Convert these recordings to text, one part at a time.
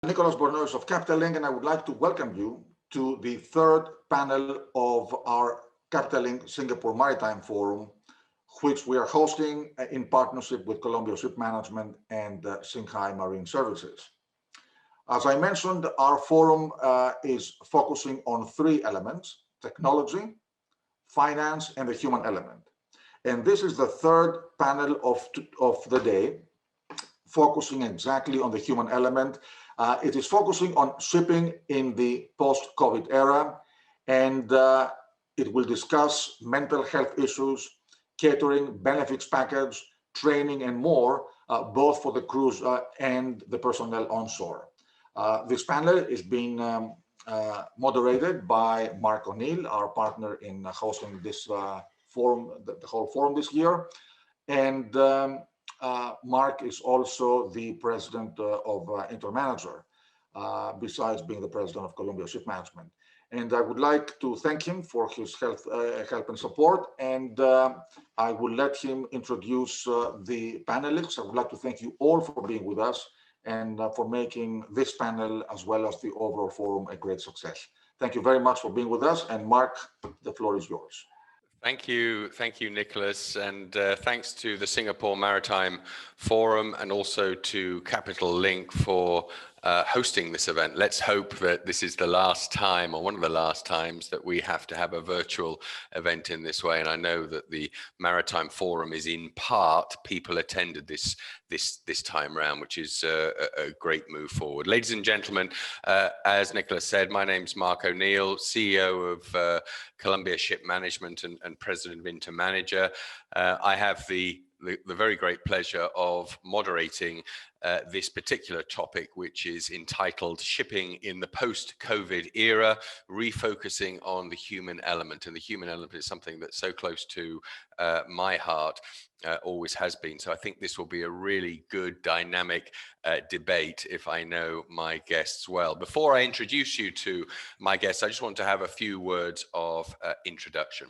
Nicholas Bornois of Catering, and I would like to welcome you to the third panel of our Catering Singapore Maritime Forum, which we are hosting in partnership with Columbia Shipmanagement and Shanghai Marine Services. As I mentioned, our forum is focusing on three elements: technology, finance, and the human element. And this is the third panel of the day, focusing exactly on the human element. It is focusing on shipping in the post-COVID era, and it will discuss mental health issues, catering, benefits package, training, and more, both for the crews and the personnel onshore. This panel is being moderated by Mark O'Neill, our partner in hosting this forum, the whole forum this year. And Mark is also the president of InterManager, besides being the president of Columbia Shipmanagement. And I would like to thank him for his help and support. And I will let him introduce the panelists. I would like to thank you all for being with us and for making this panel, as well as the overall forum, a great success. Thank you very much for being with us. And Mark, the floor is yours. Thank you, Nicholas, and thanks to the Singapore Maritime Forum and also to Capital Link for hosting this event. Let's hope that this is the last time, or one of the last times, that we have to have a virtual event in this way. And I know that the Maritime Forum is in part people attended this time round, which is a great move forward. Ladies and gentlemen, as Nicholas said, my name's Mark O'Neill, CEO of Columbia Shipmanagement and President of InterManager. I have the very great pleasure of moderating this particular topic, which is entitled Shipping in the Post-COVID Era, Refocusing on the Human Element. And the human element is something that's so close to my heart, always has been. So I think this will be a really good dynamic debate if I know my guests well. Before I introduce you to my guests, I just want to have a few words of introduction.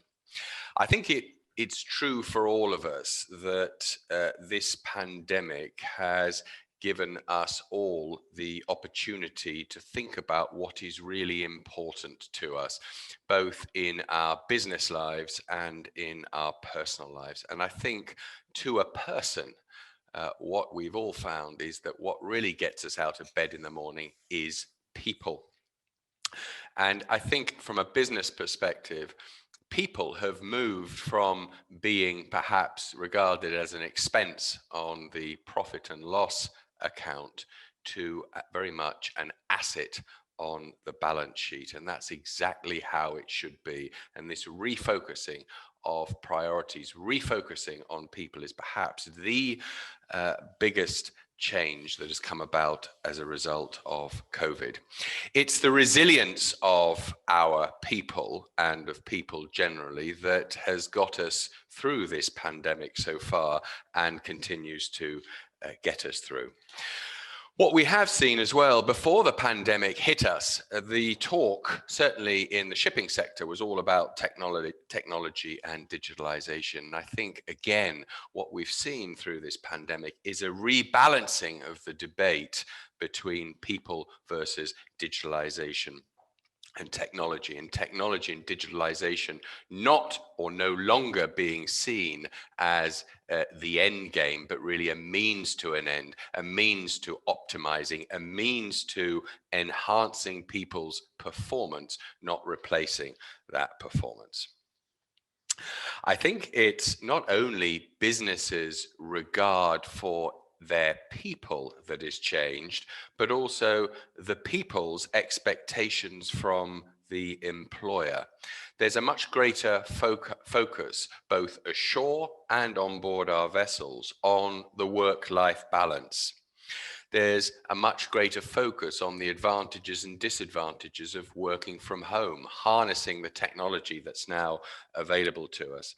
I think it's true for all of us that this pandemic has given us all the opportunity to think about what is really important to us, both in our business lives and in our personal lives. And I think to a person, what we've all found is that what really gets us out of bed in the morning is people. And I think from a business perspective, people have moved from being perhaps regarded as an expense on the profit and loss account to very much an asset on the balance sheet. And that's exactly how it should be. And this refocusing of priorities, refocusing on people is perhaps the biggest change that has come about as a result of COVID. It's the resilience of our people and of people generally that has got us through this pandemic so far and continues to get us through. What we have seen as well, before the pandemic hit us, the talk, certainly in the shipping sector, was all about technology and digitalization. And I think, again, what we've seen through this pandemic is a rebalancing of the debate between people versus digitalization and technology and digitalization not or no longer being seen as the end game, but really a means to an end, a means to optimizing, a means to enhancing people's performance, not replacing that performance. I think it's not only businesses' regard for their people that is changed, but also the people's expectations from the employer. There's a much greater focus, both ashore and on board our vessels, on the work-life balance. There's a much greater focus on the advantages and disadvantages of working from home, harnessing the technology that's now available to us.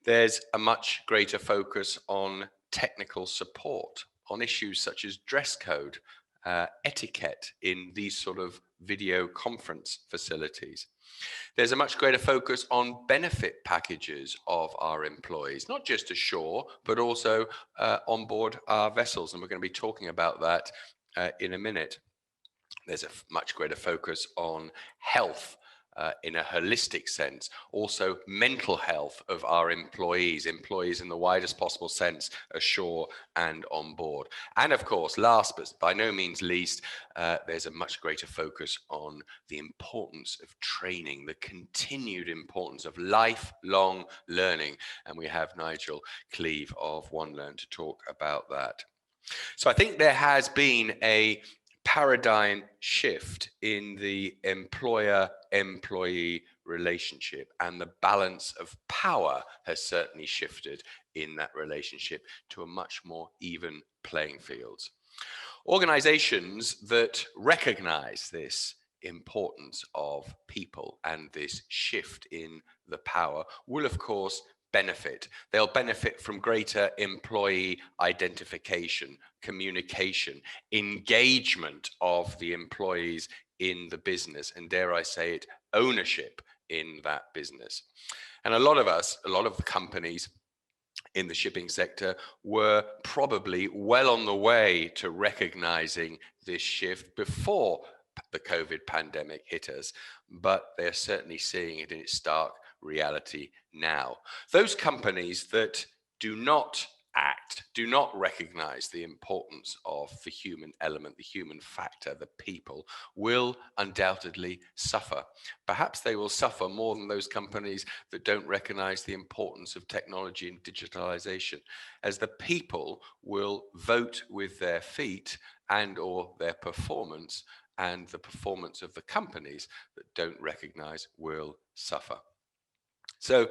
There's a much greater focus on technical support, on issues such as dress code, etiquette in these sort of video conference facilities. There's a much greater focus on benefit packages of our employees, not just ashore, but also on board our vessels. And we're going to be talking about that in a minute. There's a much greater focus on health in a holistic sense, also mental health of our employees in the widest possible sense, ashore and on board. And of course, last but by no means least, there's a much greater focus on the importance of training, the continued importance of lifelong learning. And we have Nigel Cleave of OneLearn to talk about that. So I think there has been a paradigm shift in the employer-employee relationship, and the balance of power has certainly shifted in that relationship to a much more even playing field. Organizations that recognize this importance of people and this shift in the power will, of course, benefit. They'll benefit from greater employee identification, communication, engagement of the employees in the business, and dare I say it, ownership in that business. And a lot of the companies in the shipping sector were probably well on the way to recognizing this shift before the COVID pandemic hit us, but they're certainly seeing it in its stark reality now. Those companies that do not recognize the importance of the human element, the human factor, the people, will undoubtedly suffer. Perhaps they will suffer more than those companies that don't recognize the importance of technology and digitalization, as the people will vote with their feet and or their performance, and the performance of the companies that don't recognize will suffer. So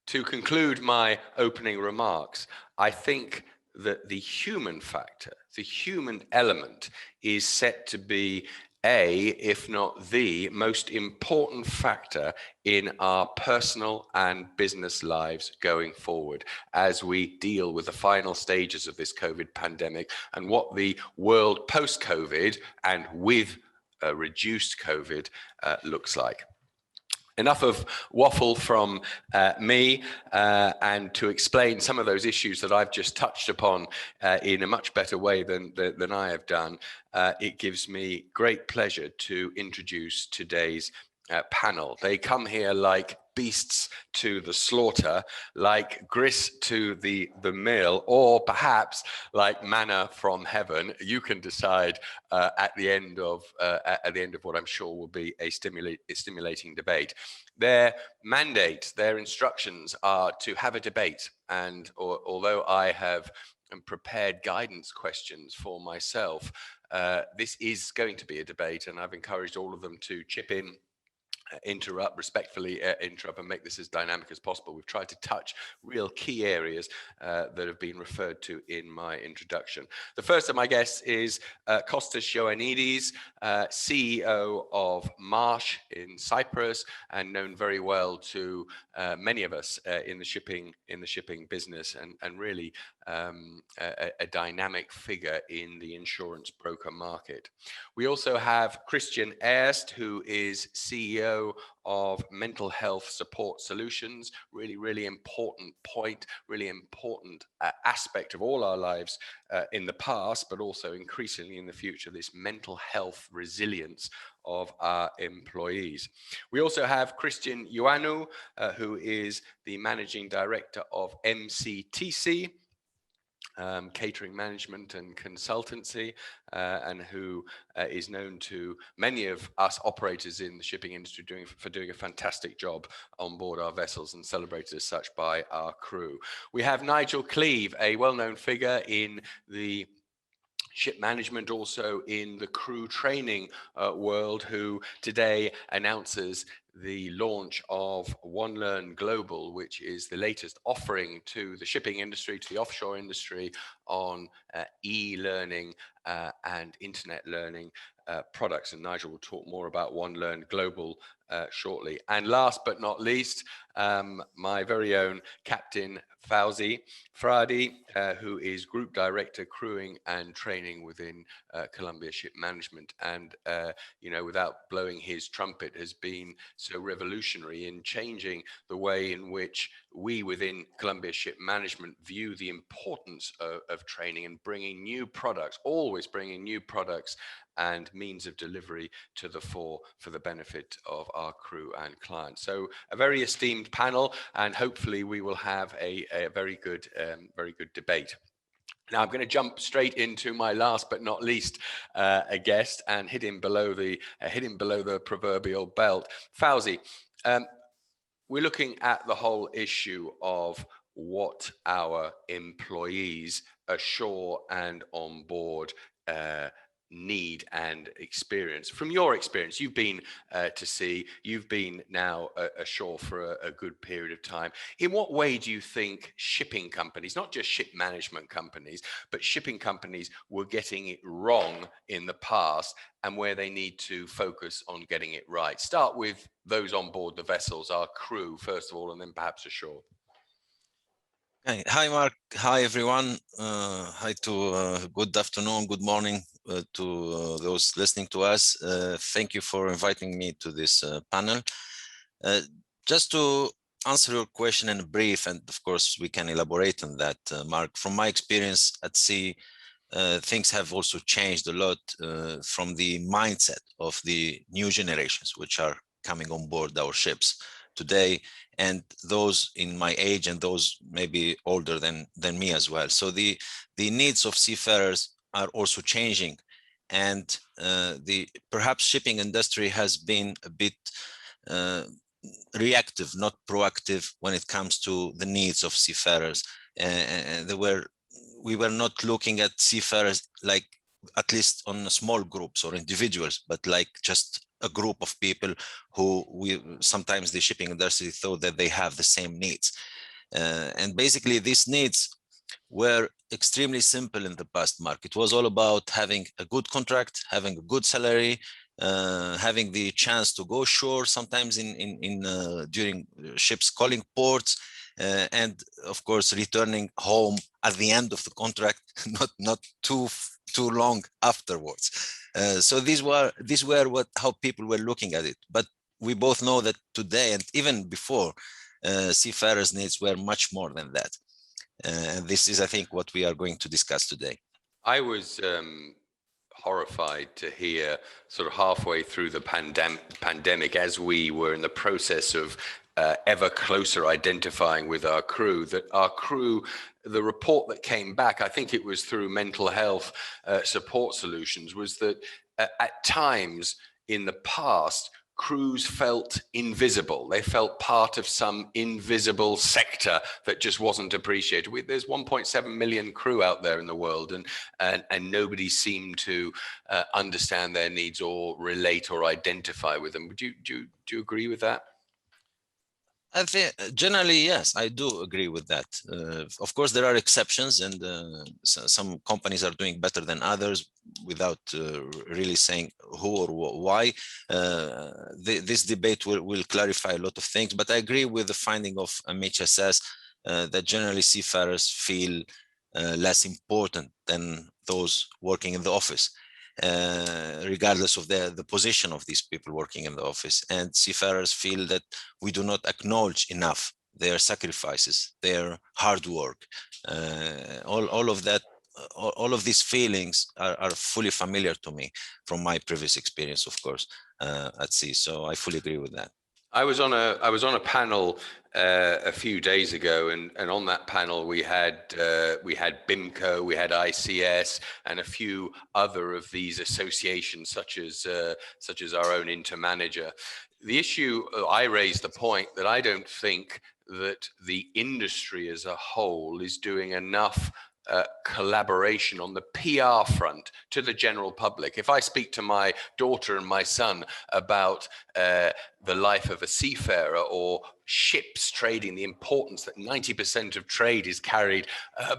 to conclude my opening remarks, I think that the human factor, the human element, is set to be if not the most important factor in our personal and business lives going forward as we deal with the final stages of this COVID pandemic and what the world post-COVID and with reduced COVID looks like. Enough of waffle from me, and to explain some of those issues that I've just touched upon in a much better way than I have done. It gives me great pleasure to introduce today's panel. They come here like beasts to the slaughter, like grist to the mill, or perhaps like manna from heaven. You can decide at the end of what I'm sure will be a stimulating debate. Their mandate, their instructions are to have a debate, and although I have prepared guidance questions for myself, this is going to be a debate, and I've encouraged all of them to chip in, respectfully interrupt, and make this as dynamic as possible. We've tried to touch real key areas that have been referred to in my introduction. The first of my guests is Costas Joannides, CEO of Marsh in Cyprus, and known very well to many of us in the shipping business, and really a dynamic figure in the insurance broker market. We also have Christian Ayerst, who is CEO of Mental Health Support Solutions. Really important point, really important aspect of all our lives in the past, but also increasingly in the future, this mental health resilience of our employees. We also have Christian Ioannou, who is the Managing Director of MCTC, Catering Management and Consultancy, and who is known to many of us operators in the shipping industry for doing a fantastic job on board our vessels, and celebrated as such by our crew. We have Nigel Cleave, a well-known figure in the ship management, also in the crew training world, who today announces the launch of OneLearn Global, which is the latest offering to the shipping industry, to the offshore industry, on e-learning and internet learning products. And Nigel will talk more about OneLearn Global shortly. And last but not least, my very own Captain Faouzi, Fradi, who is Group Director Crewing and Training within Columbia Shipmanagement, and without blowing his trumpet, has been so revolutionary in changing the way in which we within Columbia Shipmanagement view the importance of training and bringing new products, always bringing new products and means of delivery to the fore for the benefit of our crew and clients. So a very esteemed panel, and hopefully we will have a very good debate. Now I'm going to jump straight into my last but not least a guest and hit him below the proverbial belt. Faouzi, we're looking at the whole issue of what our employees ashore and on board need and experience. From your experience, you've been to sea, you've been now ashore for a good period of time. In what way do you think shipping companies, not just ship management companies, but shipping companies were getting it wrong in the past, and where they need to focus on getting it right? Start with those on board the vessels, our crew, first of all, and then perhaps ashore. Hi, Mark. Hi, everyone. Hi to good afternoon, good morning to those listening to us. Thank you for inviting me to this panel. Just to answer your question in brief, and of course we can elaborate on that, Mark. From my experience at sea, things have also changed a lot from the mindset of the new generations, which are coming on board our ships today, and those in my age and those maybe older than me as well. So the needs of seafarers are also changing, and the perhaps shipping industry has been a bit reactive, not proactive, when it comes to the needs of seafarers. We were not looking at seafarers like, at least on small groups or individuals, but like just a group of people who sometimes the shipping industry thought that they have the same needs. And basically these needs were extremely simple in the past, Mark. It was all about having a good contract, having a good salary, having the chance to go ashore sometimes during ships calling ports, and of course returning home at the end of the contract, not too long afterwards. So these were how people were looking at it. But we both know that today, and even before, seafarers' needs were much more than that. And this is, I think, what we are going to discuss today. I was horrified to hear sort of halfway through the pandemic, as we were in the process of ever closer identifying with our crew, that our crew, the report that came back, I think it was through Mental Health Support Solutions, was that at times in the past, crews felt invisible. They felt part of some invisible sector that just wasn't appreciated. There's 1.7 million crew out there in the world, and nobody seemed to understand their needs or relate or identify with them. Do you agree with that? I think generally, yes, I do agree with that. Of course, there are exceptions, and some companies are doing better than others without really saying who or why. This debate will clarify a lot of things, but I agree with the finding of MHSS that generally seafarers feel less important than those working in the office. Regardless of the position of these people working in the office. And seafarers feel that we do not acknowledge enough their sacrifices, their hard work. All of that, all of these feelings are fully familiar to me from my previous experience, of course, at sea. So I fully agree with that. I was on a panel a few days ago, and on that panel we had BIMCO, we had ICS, and a few other of these associations, such as our own InterManager. The issue, I raised the point that I don't think that the industry as a whole is doing enough collaboration on the PR front to the general public. If I speak to my daughter and my son about the life of a seafarer or ships trading, the importance that 90% of trade is carried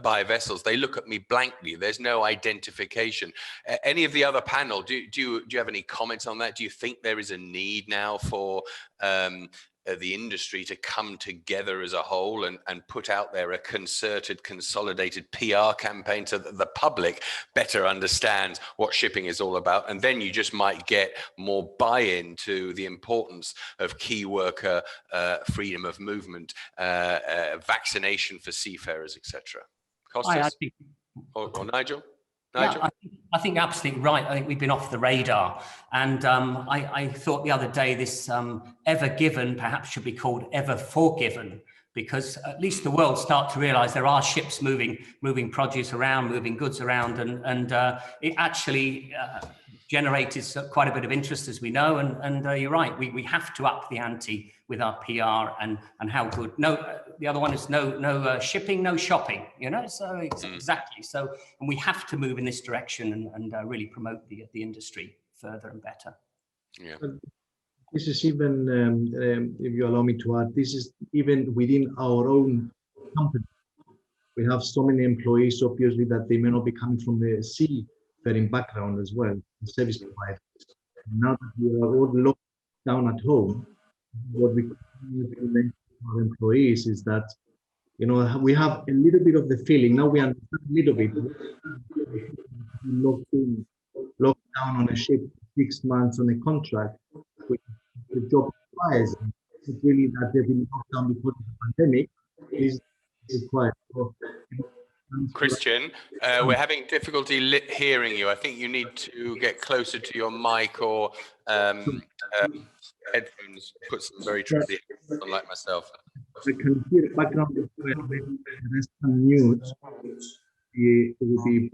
by vessels, they look at me blankly. There's no identification. Any of the other panel, do you have any comments on that? Do you think there is a need now for the industry to come together as a whole and put out there a concerted, consolidated PR campaign so that the public better understands what shipping is all about. And then you just might get more buy-in to the importance of key worker freedom of movement, vaccination for seafarers, etc. Costas or Nigel? Yeah, I think absolutely right. I think we've been off the radar. And I thought the other day this ever given perhaps should be called ever forgiven, because at least the world start to realize there are ships moving produce around, moving goods around, and it actually generated quite a bit of interest, as we know. And you're right, we have to up the ante with our PR and how good. The other one is no shipping, no shopping, you know, so exactly. So, and we have to move in this direction and really promote the industry further and better. Yeah. This is even, if you allow me to add, this is even within our own company. We have so many employees, obviously, that they may not be coming from the seafaring background as well, the service providers. Now that we are all locked down at home, what we continue to our employees is that, you know, we have a little bit of the feeling, now we understand a little bit, locked down on a ship 6 months on a contract, with the job requires. It's really that they've been locked down because of the pandemic is required. So, Christian, we're having difficulty hearing you. I think you need to get closer to your mic or headphones. Put some very trendy headphones on, like myself. I can hear background as well. Maybe there's some news. It will be.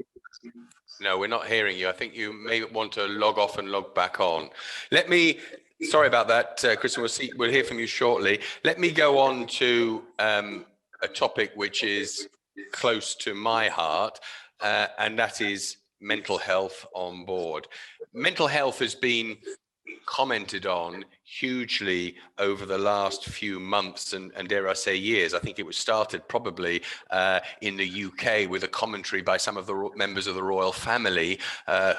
No, we're not hearing you. I think you may want to log off and log back on. Sorry about that, Christian. We'll hear from you shortly. Let me go on to a topic which is close to my heart, and that is mental health on board. Mental health has been commented on hugely over the last few months and dare I say years. I think it was started probably in the UK with a commentary by some of the members of the royal family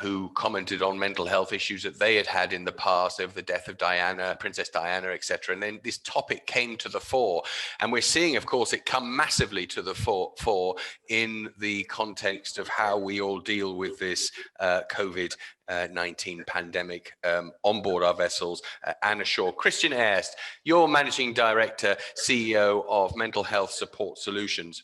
who commented on mental health issues that they had had in the past over the death of Diana, Princess Diana, etc. And then this topic came to the fore, and we're seeing, of course, it come massively to the fore in the context of how we all deal with this COVID-19 pandemic on board our vessels and ashore. Christian Ayerst, you're Managing Director, CEO of Mental Health Support Solutions.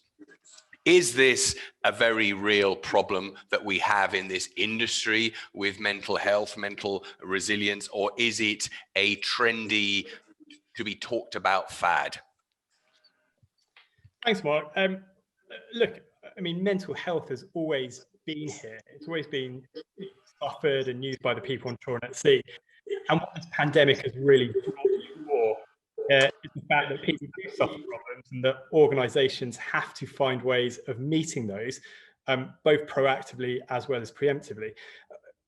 Is this a very real problem that we have in this industry with mental health, mental resilience, or is it a trendy, to be talked about fad? Thanks, Mark. Look, I mean, mental health has always been here. It's always been suffered and used by the people on shore and at sea. And what this pandemic has really brought to fore is the fact that people do suffer problems and that organisations have to find ways of meeting those, both proactively as well as preemptively.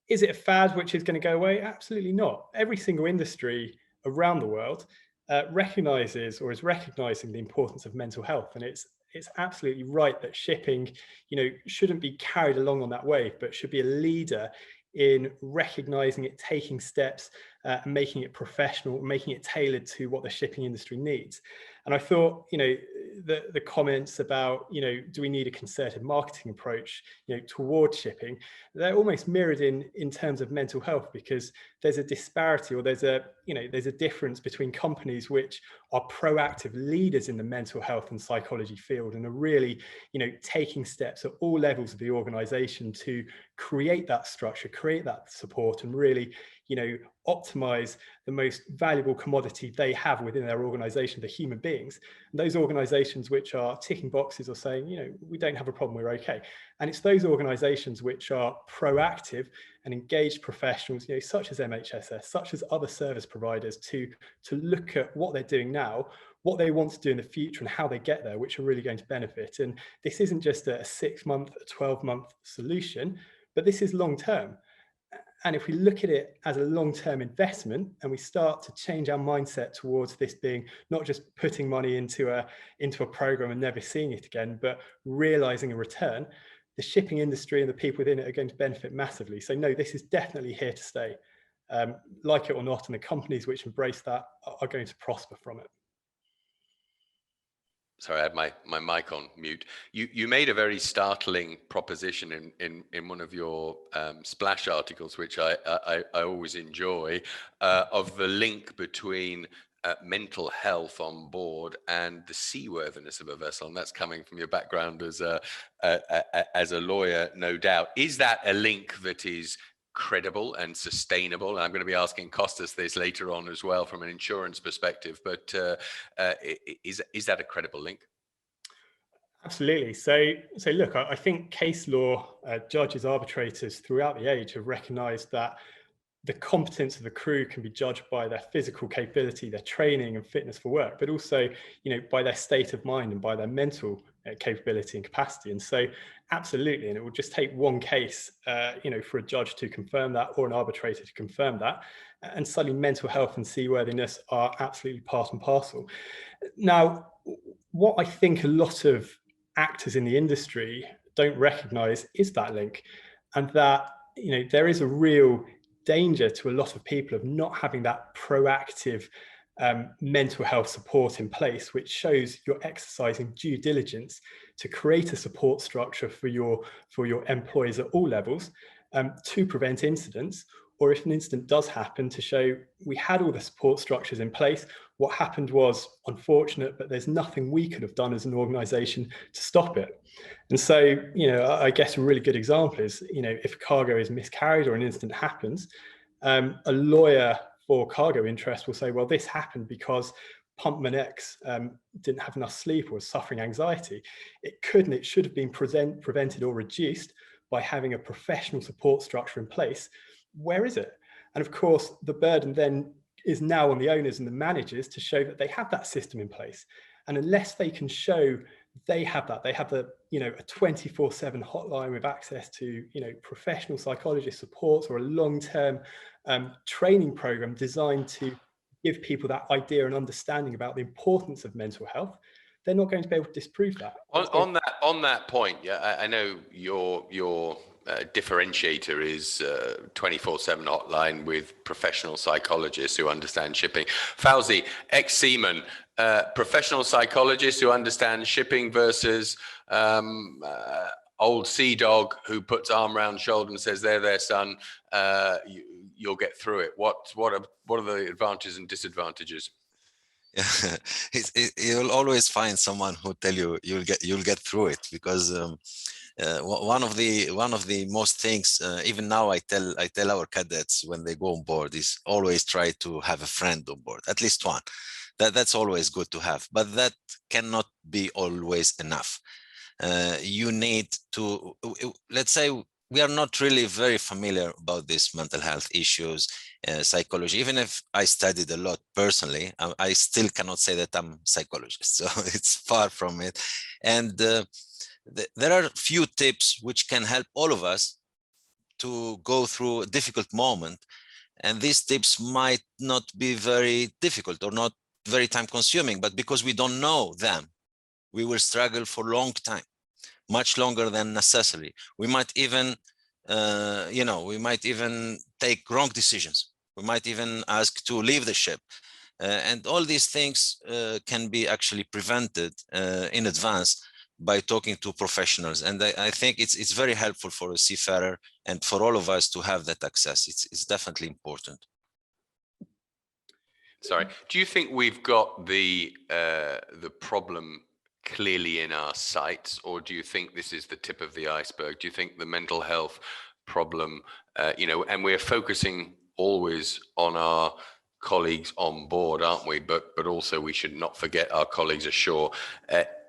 Is it a fad which is going to go away? Absolutely not. Every single industry around the world recognises or is recognising the importance of mental health, and it's absolutely right that shipping, shouldn't be carried along on that wave, but should be a leader in recognising it, taking steps, and making it professional, making it tailored to what the shipping industry needs. And I thought, the comments about, do we need a concerted marketing approach, towards shipping, they're almost mirrored in terms of mental health, because there's a disparity, or there's a difference between companies which are proactive leaders in the mental health and psychology field and are really, taking steps at all levels of the organization to create that structure, create that support, and really, optimize the most valuable commodity they have within their organization, the human beings. And those organizations which are ticking boxes or saying, we don't have a problem, we're okay. And it's those organizations which are proactive and engaged professionals, such as MHSS, such as other service providers, to look at what they're doing now, what they want to do in the future, and how they get there, which are really going to benefit. And this isn't just a 6-month, a 12-month solution, but this is long term. And if we look at it as a long-term investment and we start to change our mindset towards this being not just putting money into a program and never seeing it again, but realizing a return, the shipping industry and the people within it are going to benefit massively. So no, this is definitely here to stay. like it or not, and the companies which embrace that are going to prosper from it. Sorry, I had my mic on mute. You made a very startling proposition in one of your splash articles, which I always enjoy, of the link between mental health on board and the seaworthiness of a vessel, and that's coming from your background as a lawyer, no doubt. Is that a link that is credible and sustainable? And I'm going to be asking Costas this later on as well from an insurance perspective, but is that a credible link? Absolutely. So look, I think case law, judges, arbitrators throughout the age have recognized that the competence of the crew can be judged by their physical capability, their training and fitness for work, but also, by their state of mind and by their mental capability and capacity. And so absolutely, and it will just take one case, for a judge to confirm that, or an arbitrator to confirm that. And suddenly mental health and seaworthiness are absolutely part and parcel. Now, what I think a lot of actors in the industry don't recognize is that link, and that, there is a real danger to a lot of people of not having that proactive mental health support in place, which shows you're exercising due diligence to create a support structure for your employees at all levels, to prevent incidents, or if an incident does happen, to show we had all the support structures in place. What happened was unfortunate, but there's nothing we could have done as an organization to stop it. And so, I guess a really good example is, if cargo is miscarried or an incident happens, a lawyer for cargo interest will say, well, this happened because pumpman X didn't have enough sleep or was suffering anxiety. It could and it should have been prevented or reduced by having a professional support structure in place. Where is it? And of course, the burden then is now on the owners and the managers to show that they have that system in place. And unless they can show they have that, they have a 24/7 hotline with access to, professional psychologist support, or a long-term training program designed to give people that idea and understanding about the importance of mental health, they're not going to be able to disprove that. On that point, yeah, I know your differentiator is 24/7 hotline with professional psychologists who understand shipping. Faouzi, ex-seaman, professional psychologists who understand shipping versus old sea dog who puts arm around shoulder and says, there, son, you'll get through it. What are the advantages and disadvantages? Yeah, you'll always find someone who tell you you'll get through it, because one of the most things, even now I tell our cadets when they go on board, is always try to have a friend on board, at least one. That's always good to have, but that cannot be always enough. You need to, let's say, we are not really very familiar about these mental health issues, psychology. Even if I studied a lot personally, I still cannot say that I'm a psychologist, so it's far from it. And there are few tips which can help all of us to go through a difficult moment. And these tips might not be very difficult or not very time consuming, but because we don't know them, we will struggle for a long time, much longer than necessary. We might even, we might even take wrong decisions. We might even ask to leave the ship. And all these things can be actually prevented in advance by talking to professionals. And I think it's very helpful for a seafarer and for all of us to have that access. It's definitely important. Sorry, do you think we've got the problem clearly in our sights, or do you think this is the tip of the iceberg? Do you think the mental health problem, and we're focusing always on our colleagues on board, aren't we? But also we should not forget our colleagues ashore.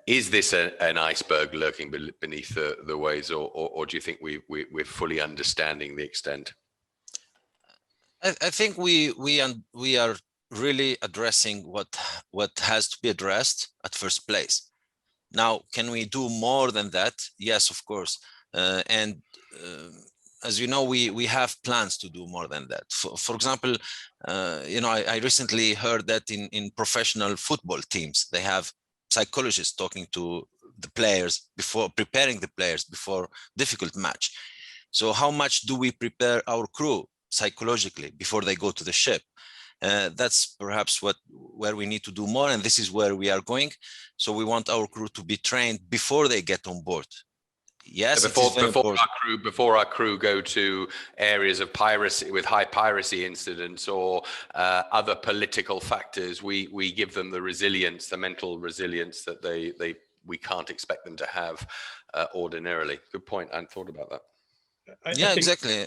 Is this an iceberg lurking beneath the waves, or do you think we're fully understanding the extent? I think we are really addressing what has to be addressed at first place. Now, can we do more than that? Yes, of course. As you know, we have plans to do more than that. For example, I recently heard that in professional football teams, they have psychologists talking to the players before preparing the players before difficult match. So how much do we prepare our crew psychologically before they go to the ship. That's perhaps where we need to do more, and this is where we are going. So we want our crew to be trained before they get on board. Yes, before our crew go to areas of piracy with high piracy incidents or other political factors, we give them the resilience, the mental resilience that we can't expect them to have ordinarily. Good point. I hadn't thought about that. Yeah, exactly.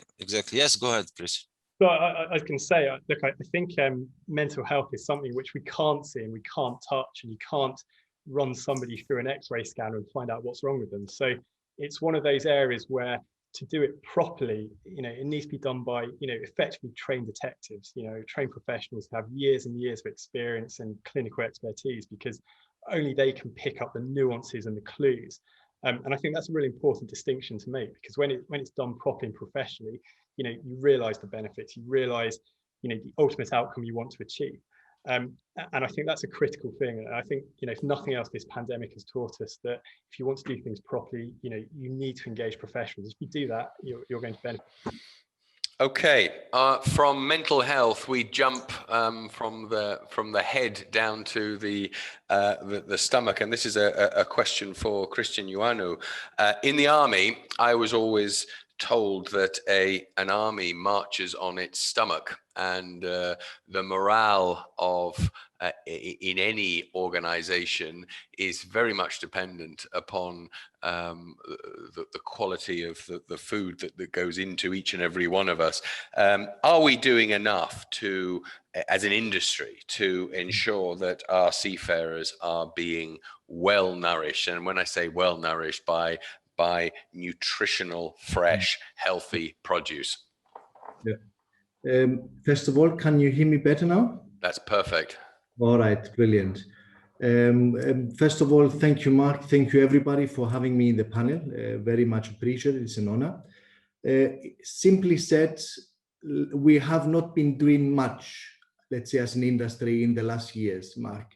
Yes, go ahead, Chris. So I can say, look, I think mental health is something which we can't see and we can't touch, and you can't run somebody through an X-ray scanner and find out what's wrong with them. So it's one of those areas where to do it properly, it needs to be done by, effectively trained detectives, trained professionals who have years and years of experience and clinical expertise, because only they can pick up the nuances and the clues. And I think that's a really important distinction to make, because when it's done properly and professionally, you realize the benefits, you realize, the ultimate outcome you want to achieve. And I think that's a critical thing. And I think, if nothing else, this pandemic has taught us that if you want to do things properly, you need to engage professionals. If you do that, you're going to benefit. Okay, from mental health, we jump from the head down to the stomach, and this is a question for Christian Ioannou. In the army, I was always told that an army marches on its stomach, and the morale of in any organization is very much dependent upon the quality of the food that goes into each and every one of us. Are we doing enough as an industry to ensure that our seafarers are being well nourished? And when I say well nourished, by nutritional, fresh, healthy produce. Yeah. First of all, can you hear me better now? That's perfect. All right, brilliant. First of all, thank you, Mark. Thank you, everybody, for having me in the panel. Very much appreciated. It's an honor. Simply said, we have not been doing much, let's say, as an industry in the last years, Mark.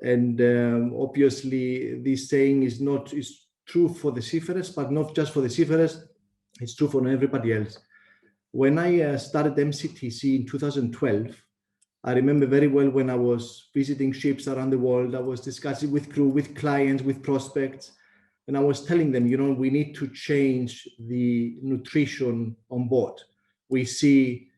And obviously, this saying is true for the seafarers, but not just for the seafarers. It's true for everybody else. When I started MCTC in 2012, I remember very well when I was visiting ships around the world, I was discussing with crew, with clients, with prospects, and I was telling them, we need to change the nutrition on board. We see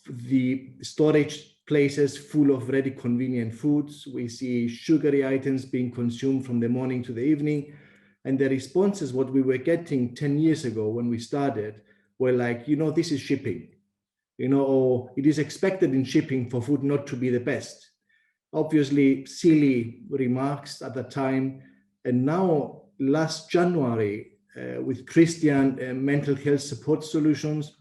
the storage places full of ready, convenient foods. We see sugary items being consumed from the morning to the evening. And the responses, what we were getting 10 years ago when we started, were like, this is shipping, or it is expected in shipping for food not to be the best. Obviously, silly remarks at the time. And now, last January, with Christian Mental Health Support Solutions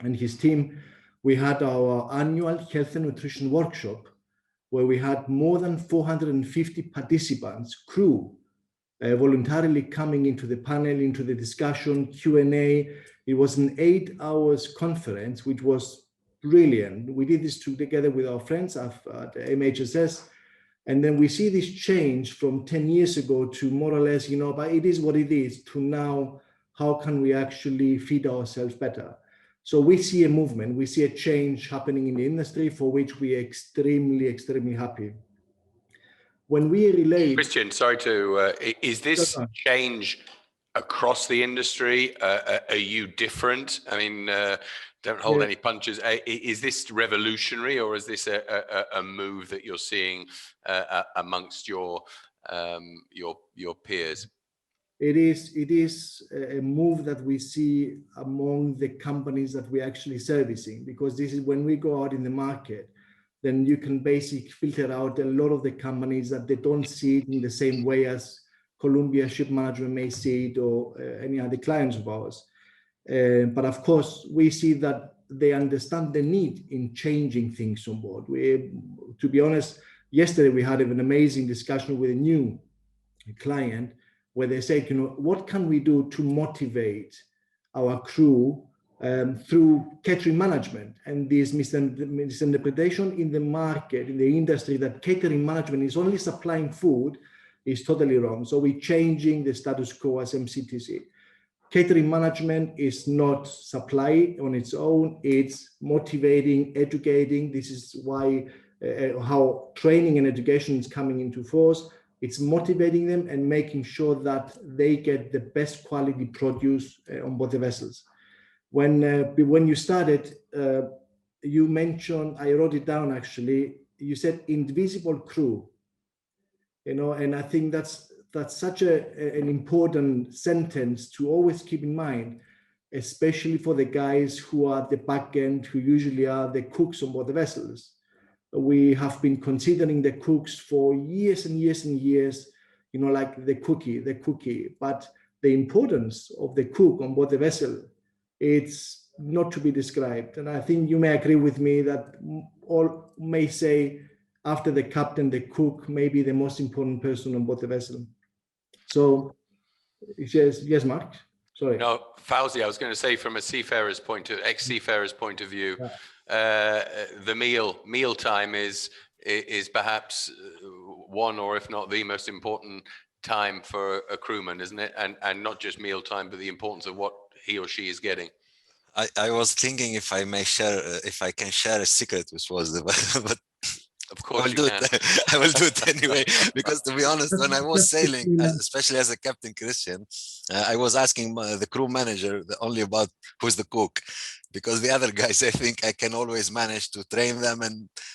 and his team, we had our annual health and nutrition workshop, where we had more than 450 participants, crew, voluntarily coming into the panel, into the discussion, Q&A. It was an 8-hour conference, which was brilliant. We did this together with our friends at MHSS. And then we see this change from 10 years ago to more or less, but it is what it is, to now, how can we actually feed ourselves better? So we see a movement, we see a change happening in the industry, for which we are extremely, extremely happy. When we relate... Christian, sorry to... is this change across the industry? Are you different? I mean, don't hold any punches. Is this revolutionary, or is this a move that you're seeing amongst your peers? It is a move that we see among the companies that we're actually servicing, because this is when we go out in the market, then you can basically filter out a lot of the companies that they don't see it in the same way as Columbia Shipmanagement may see it, or any other clients of ours. But of course, we see that they understand the need in changing things on board. To be honest, yesterday we had an amazing discussion with a new client, where they said, what can we do to motivate our crew through catering management? And this misinterpretation in the market, in the industry, that catering management is only supplying food, is totally wrong. So we're changing the status quo as MCTC. catering management is not supply on its own. It's motivating, educating. This is why how training and education is coming into force. It's motivating them and making sure that they get the best quality produce on board the vessels. When you started, you mentioned, I wrote it down actually, you said invisible crew, you know, and I think that's such an important sentence to always keep in mind, especially for the guys who are at the back end, who usually are the cooks on board the vessels. We have been considering the cooks for years and years and years, you know, like the cookie, but the importance of the cook on board the vessel, it's not to be described. And I think you may agree with me that all may say after the captain, the cook may be the most important person on board the vessel. So yes, Mark, sorry. No, Faouzi, I was going to say from a seafarer's ex-seafarer's point of view, the meal time is perhaps one, or if not the most important time for a crewman, isn't it? And not just meal time, but the importance of what he or she is getting. I was thinking if I can share a secret, which was but of course I will do it anyway, because to be honest, when I was sailing, especially as a captain Christian, I was asking the crew manager only about who's the cook, because the other guys, I think I can always manage to train them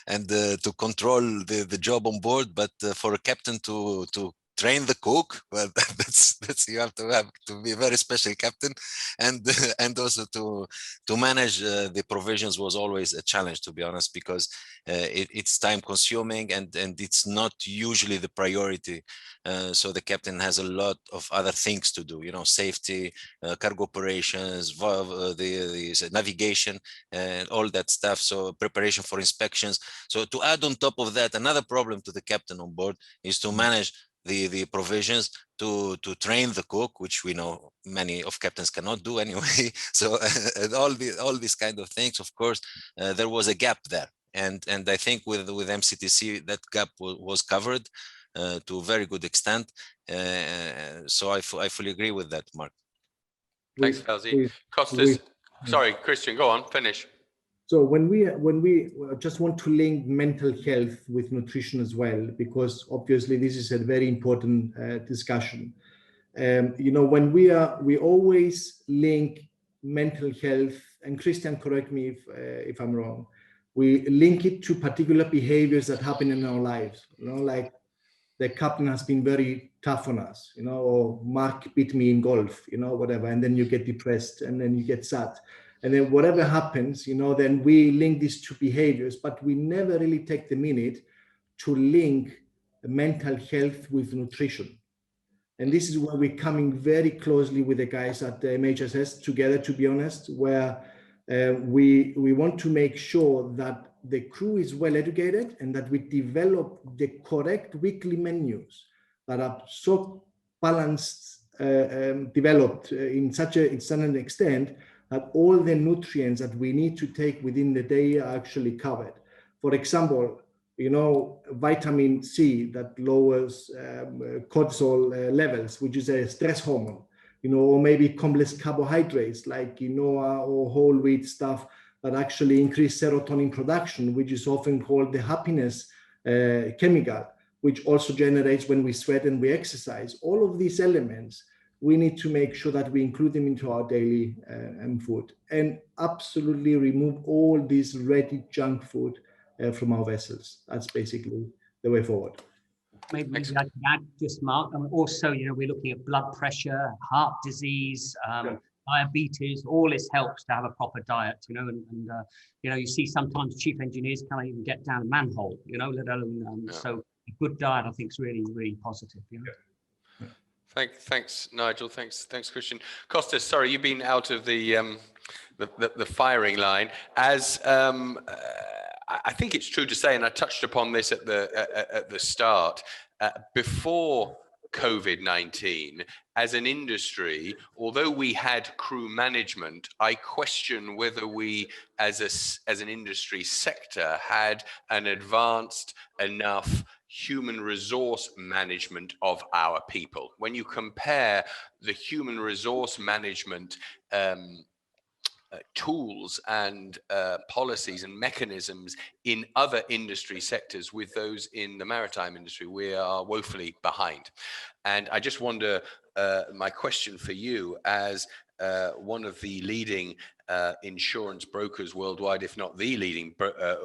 and to control the job on board, but for a captain to train the cook, well, that's you have to be a very special captain, and also to manage the provisions was always a challenge, to be honest, because it's time consuming and it's not usually the priority. So the captain has a lot of other things to do, you know, safety, cargo operations, the navigation, and all that stuff. So preparation for inspections. So to add on top of that, another problem to the captain on board is to manage the provisions to train the cook, which we know many of captains cannot do anyway. So all these kind of things, of course, there was a gap there, and I think with MCTC that gap was covered to a very good extent. So I fully agree with that, Mark. Thanks, Faouzi. Costas, sorry, Christian, go on, finish. So when we just want to link mental health with nutrition as well, because obviously this is a very important discussion. You know, when we always link mental health, and Christian, correct me if I'm wrong, we link it to particular behaviors that happen in our lives. You know, like the captain has been very tough on us, you know, or Mark beat me in golf, you know, whatever, and then you get depressed and then you get sad. And then whatever happens, you know, then we link this to behaviors, but we never really take the minute to link mental health with nutrition. And this is where we're coming very closely with the guys at the MHSS together, to be honest, where we want to make sure that the crew is well educated and that we develop the correct weekly menus that are so balanced, developed in such an extent that all the nutrients that we need to take within the day are actually covered. For example, you know, vitamin C that lowers cortisol levels, which is a stress hormone, you know, or maybe complex carbohydrates like quinoa or whole wheat stuff that actually increase serotonin production, which is often called the happiness chemical, which also generates when we sweat and we exercise. All of these elements, we need to make sure that we include them into our daily food, and absolutely remove all this ready junk food from our vessels. That's basically the way forward. Maybe I can add just, Mark, and also, you know, we're looking at blood pressure, heart disease, diabetes. All this helps to have a proper diet, you know, and you know, you see sometimes chief engineers can't even get down a manhole, you know, let alone, so a good diet, I think, is really, really positive, you know. Thanks, Nigel. Thanks, Christian. Costas, sorry, you've been out of the firing line. As I think it's true to say, and I touched upon this at the start, before COVID-19, as an industry, although we had crew management, I question whether we, as an industry sector, had an advanced enough human resource management of our people. When you compare the human resource management tools and policies and mechanisms in other industry sectors with those in the maritime industry, we are woefully behind. And I just wonder, my question for you, as one of the leading insurance brokers worldwide, if not the leading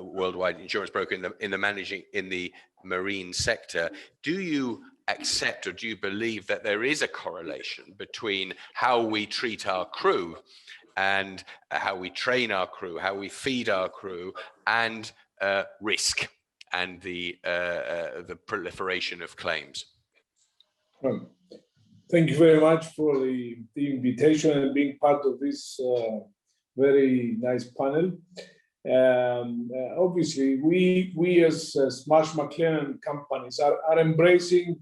worldwide insurance broker in the marine sector, do you accept, or do you believe that there is a correlation between how we treat our crew and how we train our crew, how we feed our crew, and risk and the proliferation of claims? Thank you very much for the invitation and being part of this very nice panel. Obviously, we as Marsh McLennan companies are embracing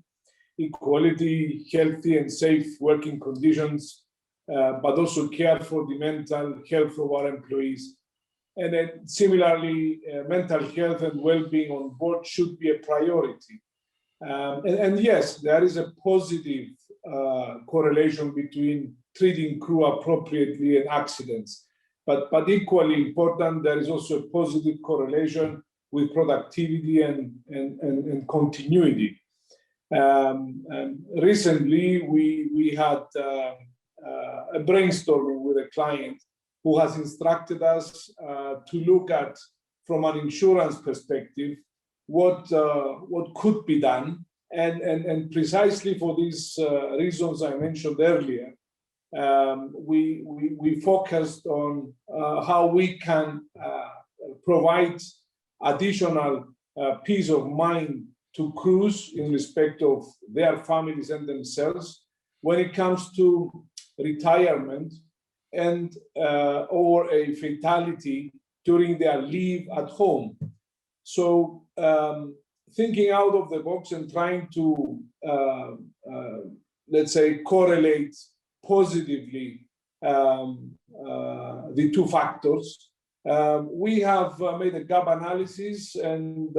equality, healthy and safe working conditions, but also care for the mental health of our employees. And then similarly, mental health and well-being on board should be a priority. And yes, there is a positive correlation between treating crew appropriately and accidents. But equally important, there is also a positive correlation with productivity and continuity. Recently, we had a brainstorming with a client who has instructed us to look at, from an insurance perspective, what could be done, and precisely for these reasons I mentioned earlier, we focused on how we can provide additional peace of mind to crews in respect of their families and themselves when it comes to retirement and or a fatality during their leave at home. So thinking out of the box and trying to, let's say, correlate positively the two factors, we have made a gap analysis, and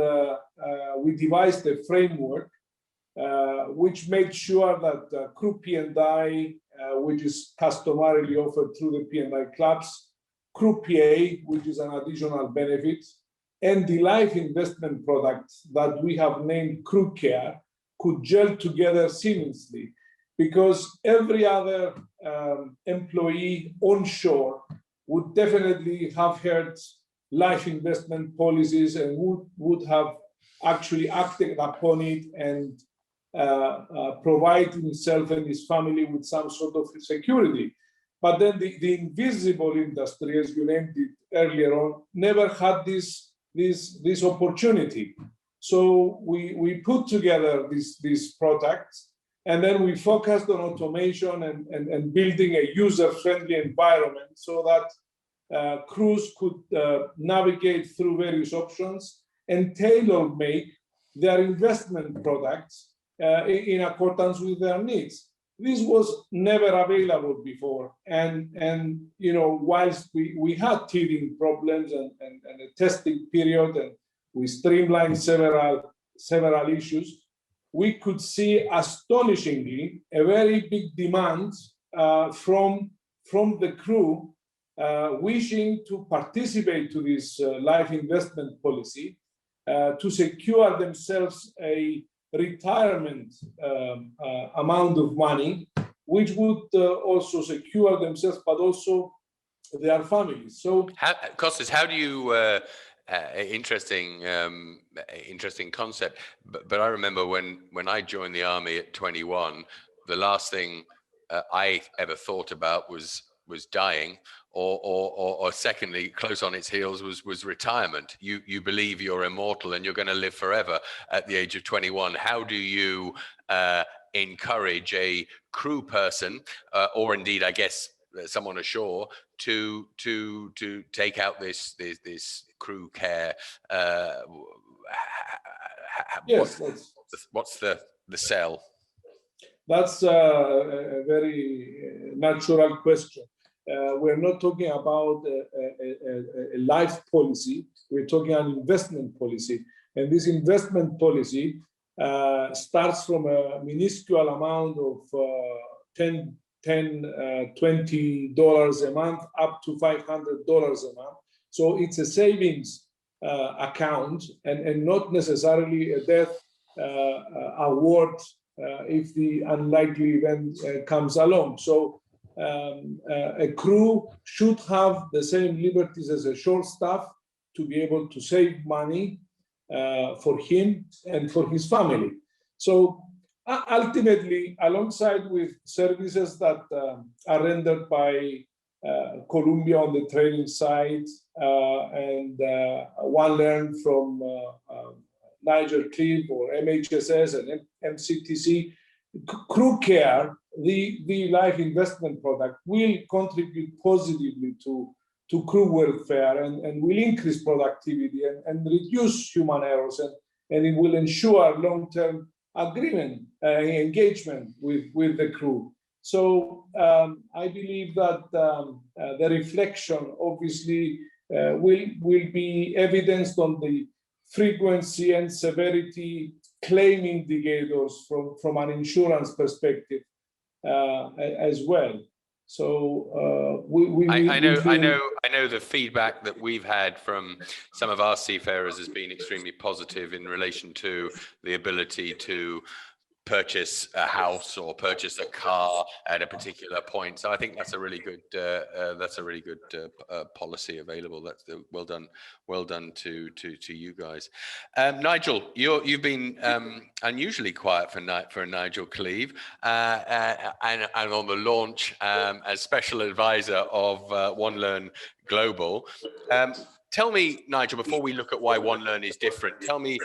we devised a framework which made sure that crew P&I, which is customarily offered through the P&I clubs, crew PA, which is an additional benefit, and the life investment product that we have named Crew Care could gel together seamlessly, because every other employee onshore would definitely have heard life investment policies and would have actually acted upon it and provide himself and his family with some sort of security. But then the invisible industry, as you named it earlier on, never had this opportunity. So we put together these products, and then we focused on automation and building a user-friendly environment so that crews could navigate through various options and tailor-make their investment products in accordance with their needs. This was never available before, and you know, whilst we had teething problems and a testing period, and we streamlined several issues, we could see astonishingly a very big demand from the crew wishing to participate to this life investment policy to secure themselves a retirement amount of money, which would also secure themselves, but also their families. So, Costas, how do you? Interesting concept. But I remember when I joined the army at 21, the last thing I ever thought about was dying, or secondly, close on its heels was retirement. You believe you're immortal and you're going to live forever at the age of 21. How do you encourage a crew person, or indeed, I guess, someone ashore to take out this crew care? Yes, what's the sell? That's a very natural question. We're not talking about a life policy. We're talking an investment policy. And this investment policy starts from a minuscule amount of $20 a month up to $500 a month. So it's a savings account and not necessarily a death award if the unlikely event comes along. So a crew should have the same liberties as a short staff to be able to save money for him and for his family. So ultimately, alongside with services that are rendered by Columbia on the training side and OneLearn from Nigel, Cleave, or MHSS and MCTC, Crew Care, the life investment product, will contribute positively to crew welfare and will increase productivity and reduce human errors, and it will ensure long-term agreement, engagement with the crew. So I believe that the reflection obviously will be evidenced on the frequency and severity claim indicators from an insurance perspective as well. So I know the feedback that we've had from some of our seafarers has been extremely positive in relation to the ability to purchase a house or purchase a car at a particular point. So I think that's a really good policy available. That's well done to you guys. Nigel, you've been unusually quiet for Nigel Cleave and on the launch as special advisor of OneLearn Global. Tell me, Nigel, before we look at why OneLearn is different, tell me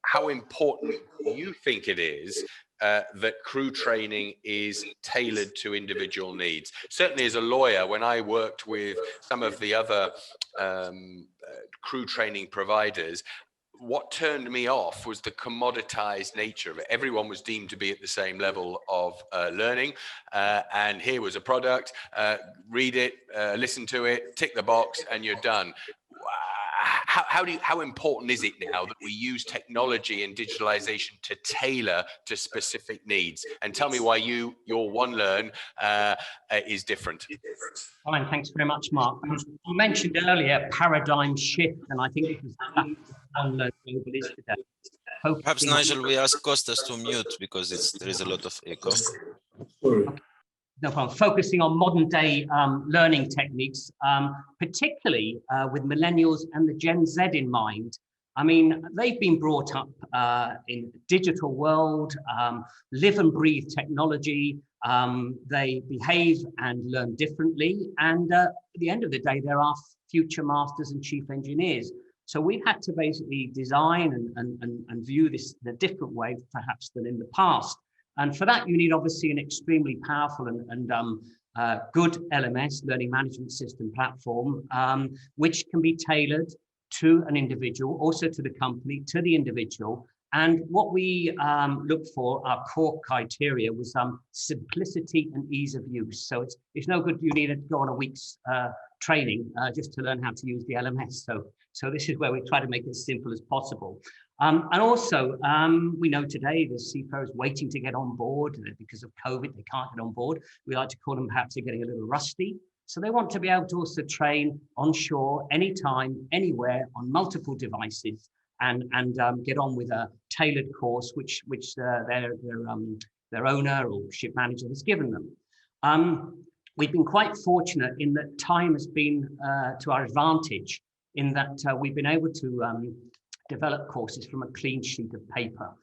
how important you think it is that crew training is tailored to individual needs. Certainly as a lawyer, when I worked with some of the other crew training providers, what turned me off was the commoditized nature of it. Everyone was deemed to be at the same level of learning, and here was a product, read it, listen to it, tick the box, and you're done. How important is it now that we use technology and digitalization to tailor to specific needs? And tell me why your OneLearn is different. Fine, thanks very much, Mark. You mentioned earlier paradigm shift, and I think this is exactly what OneLearn Global is today. Perhaps, Nigel, we ask Costas to mute because there is a lot of echo. Sorry. No problem. Focusing on modern day learning techniques, particularly with millennials and the Gen Z in mind. I mean, they've been brought up in the digital world, live and breathe technology. They behave and learn differently. And at the end of the day, there are future masters and chief engineers. So we've had to basically design and view this in a different way, perhaps, than in the past. And for that, you need obviously an extremely powerful and good LMS, learning management system platform, which can be tailored to an individual, also to the company, to the individual. And what we look for, our core criteria, was simplicity and ease of use. So it's no good you need to go on a week's training just to learn how to use the LMS. So this is where we try to make it as simple as possible. And also, we know today there's seafarers waiting to get on board because of COVID, they can't get on board. We like to call them perhaps they're getting a little rusty. So they want to be able to also train on shore, anytime, anywhere, on multiple devices, and get on with a tailored course which their owner or ship manager has given them. We've been quite fortunate in that time has been to our advantage, in that we've been able to develop courses from a clean sheet of paper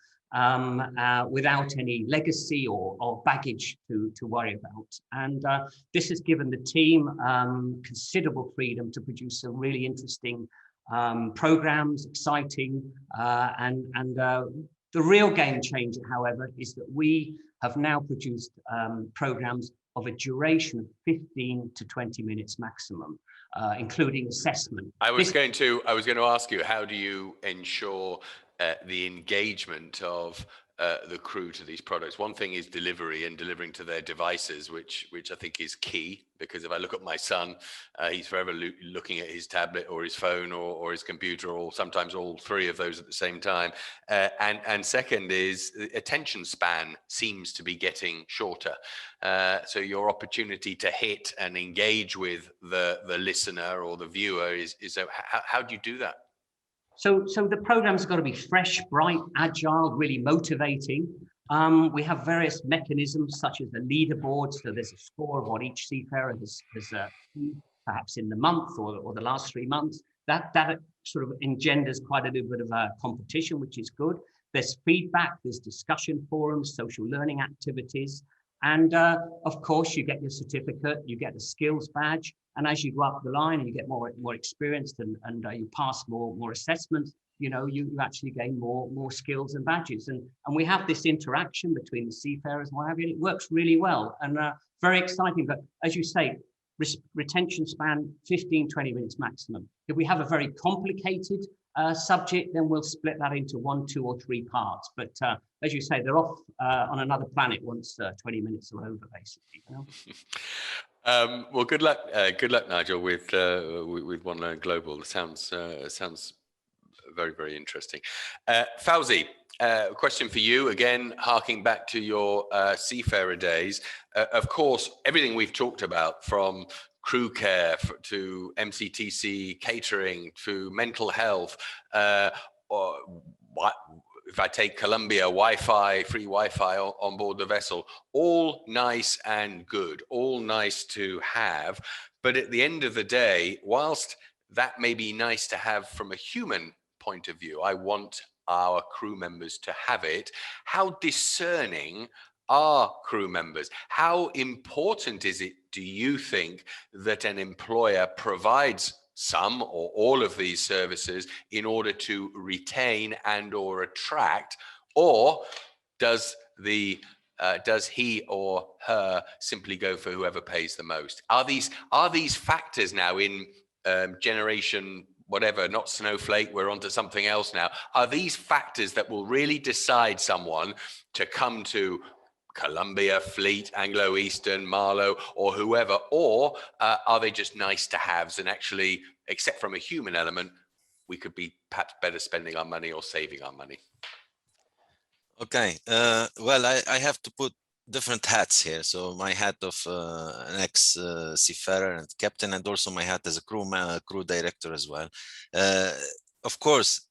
without any legacy or baggage to worry about. And this has given the team considerable freedom to produce some really interesting programs, exciting, and the real game changer, however, is that we have now produced programs of a duration of 15 to 20 minutes maximum, including assessment. I was going to ask you, how do you ensure the engagement of the crew to these products. One thing is delivery and delivering to their devices, which I think is key, because if I look at my son, he's forever looking at his tablet or his phone or his computer, or sometimes all three of those at the same time. And second is attention span seems to be getting shorter. So your opportunity to hit and engage with the listener or the viewer is how do you do that? So the program's got to be fresh, bright, agile, really motivating. We have various mechanisms such as the leaderboard. So there's a score of what each seafarer has perhaps in the month or the last 3 months. That sort of engenders quite a little bit of competition, which is good. There's feedback, there's discussion forums, social learning activities. And of course, you get your certificate, you get a skills badge. And as you go up the line and you get more experienced and you pass more assessments, you know, you actually gain more skills and badges. And we have this interaction between the seafarers and what have you. It works really well and very exciting. But as you say, retention span, 15, 20 minutes maximum. If we have a very complicated subject, then we'll split that into 1, 2, or 3 parts. But as you say, they're off on another planet once 20 minutes are over, basically. You know? Well, good luck, Nigel, with OneLearn Global. It sounds very, very interesting. Faouzi, question for you again, harking back to your seafarer days. Of course, everything we've talked about, from crew care to MCTC, catering to mental health, or if I take Colombia, Wi-Fi, free Wi-Fi on board the vessel, all nice and good, all nice to have. But at the end of the day, whilst that may be nice to have from a human point of view, I want our crew members to have it. How discerning are crew members? How important is it, do you think, that an employer provides some or all of these services in order to retain and or attract, or does he or her simply go for whoever pays the most? Are these factors now in generation whatever, not snowflake, we're onto something else now, are these factors that will really decide someone to come to Columbia, Fleet, Anglo-Eastern, Marlow, or whoever, or are they just nice to haves, and actually, except from a human element, we could be perhaps better spending our money or saving our money? Okay, well, I have to put different hats here. So my hat of an ex-seafarer and captain, and also my hat as a crew director as well. Of course,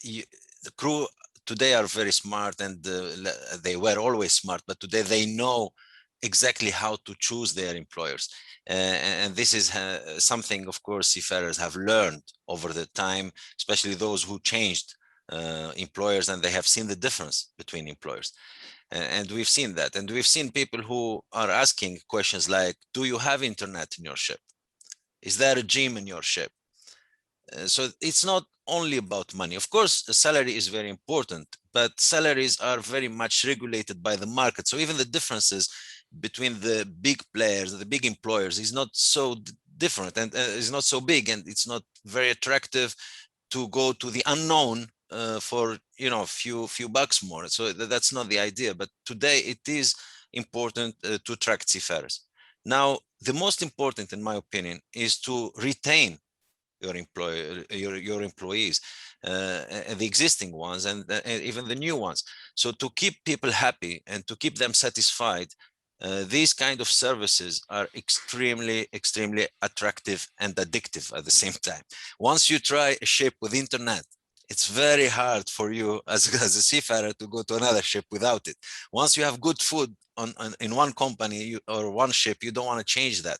the crew today are very smart, and they were always smart, but today they know exactly how to choose their employers. And this is something, of course, seafarers have learned over the time, especially those who changed employers, and they have seen the difference between employers. And we've seen that. And we've seen people who are asking questions like, do you have internet in your ship? Is there a gym in your ship? So it's not only about money. Of course, salary is very important, but salaries are very much regulated by the market. So even the differences between the big players, the big employers, is not so different, and is not so big, and it's not very attractive to go to the unknown for, you know, a few bucks more. So that's not the idea. But today it is important to attract seafarers. Now, the most important, in my opinion, is to retain your employees, the existing ones, and even the new ones. So to keep people happy and to keep them satisfied, these kind of services are extremely attractive and addictive at the same time. Once you try a ship with internet, it's very hard for you as a seafarer to go to another ship without it. Once you have good food in one company or one ship, you don't want to change that.